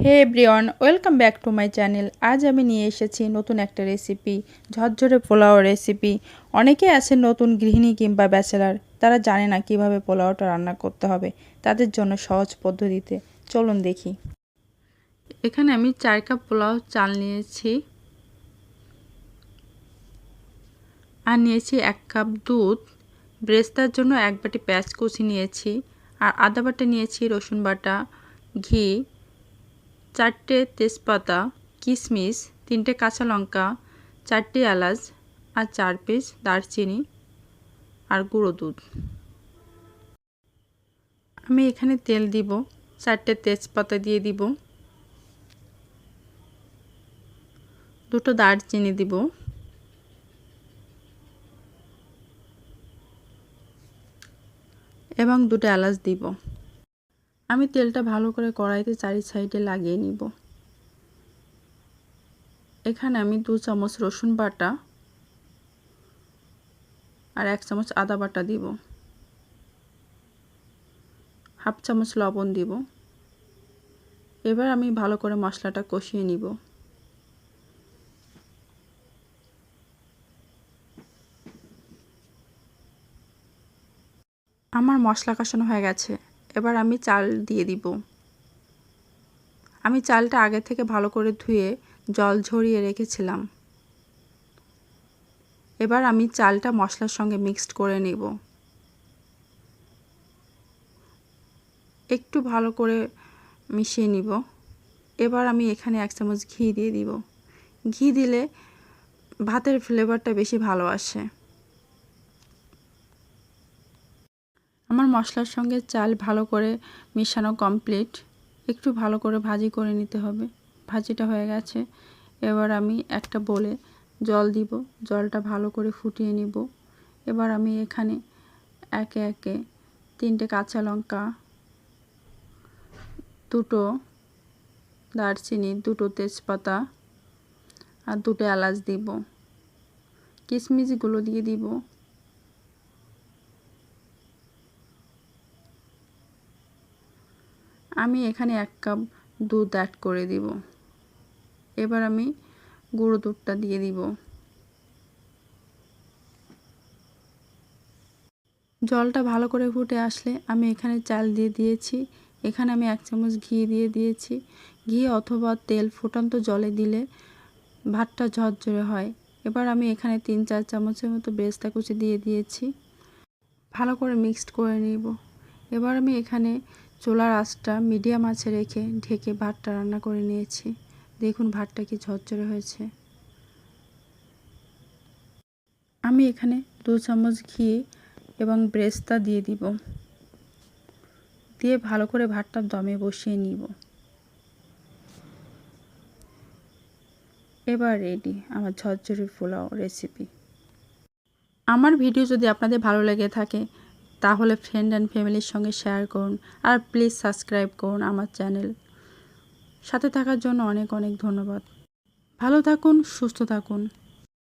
Hey everyone, welcome back to my channel. আজ আমি নিয়ে এসেছি নতুন একটা রেসিপি, ঝরঝরে পোলাও রেসিপি। অনেকেই আছেন নতুন গৃহিণী কিংবা ব্যাচেলার, তারা জানে না কিভাবে পোলাওটা রান্না করতে হবে। তাদের জন্য সহজ পদ্ধতিতে চলুন দেখি। এখানে আমি 4 কাপ পোলাও চাল নিয়েছি আর নিয়েছি 1 কাপ দুধ। ব্রেস্তার জন্য 1 বাটি পেঁয়াজ কুচি নিয়েছি আর আদা বাটা নিয়েছি, রসুন বাটা, ঘি, 4টে তেজপাতা, কিশমিশ, 3টে কাঁচা লঙ্কা, 4টি এলাচ আর 4 পিস দারচিনি আর গুঁড়ো দুধ। আমি এখানে তেল দিব, 4টে তেজপাতা দিয়ে দিব, 2টো দারচিনি দিব এবং 2টো এলাচ দিব। আমি তেলটা ভালো করে কড়াইতে চারি সাইডে লাগিয়ে নিব। এখানে আমি 2 চামচ রসুন বাটা আর 1 চামচ আদা বাটা দিব, হাফ চামচ লবণ দিব। এবার আমি ভালো করে মশলাটা কষিয়ে নিব। আমার মশলা কষানো হয়ে গেছে, এবার আমি চাল দিয়ে দিব। আমি চালটা আগে থেকে ভালো করে ধুয়ে জল ঝরিয়ে রেখেছিলাম। এবার আমি চালটা মশলার সঙ্গে মিক্সড করে নেব। একটু ভালো করে মিশিয়ে নিব। এবার আমি এখানে 1 চামচ ঘি দিয়ে দিব। ঘি দিলে ভাতের ফ্লেভারটা বেশি ভালো আসে। আমার মশলার সঙ্গে চাল ভালো করে মিশানো কমপ্লিট। একটু ভালো করে ভাজি করে নিতে হবে। ভাজিটা হয়ে গেছে, এবার আমি একটা বলে জল দিব। জলটা ভালো করে ফুটিয়ে নিব। এবার আমি এখানে একে একে 3টে কাঁচা লঙ্কা, 2টো দারচিনি, 2টো তেজপাতা আর 2টো এলাচ দিব। কিশমিশগুলো দিয়ে দিব। আমি এখানে 1 কাপ দুধ অ্যাড করে দিব। এবার আমি গুঁড়ো দুধটা দিয়ে দিব। জলটা ভালো করে ফুটে আসলে আমি এখানে চাল দিয়ে দিয়েছি। এখানে আমি 1 চামচ ঘি দিয়ে দিয়েছি। ঘি অথবা তেল ফুটন্ত জলে দিলে ভাতটা ঝরঝরে হয়। এবার আমি এখানে 3-4 চামচের মতো বেরেস্তা কুচি দিয়ে দিয়েছি। ভালো করে মিক্সড করে নিব। এবার আমি এখানে চুলার আঁচটা মিডিয়াম আঁচে রেখে ঢেকে ভাতটা রান্না করে নিয়েছি। দেখুন ভাতটা কি ঝরঝরে হয়েছে। আমি এখানে 2 চামচ ঘি এবং বেরেস্তা দিয়ে দিব। দিয়ে ভালো করে ভাতটা দমে বসিয়ে নিব। এবার রেডি আমার ঝরঝরে পোলাও রেসিপি। আমার ভিডিও যদি আপনাদের ভালো লেগে থাকে তাহলে ফ্রেন্ড অ্যান্ড ফ্যামিলির সঙ্গে শেয়ার করুন আর প্লিজ সাবস্ক্রাইব করুন আমার চ্যানেল। সাথে থাকার জন্য অনেক অনেক ধন্যবাদ। ভালো থাকুন, সুস্থ থাকুন।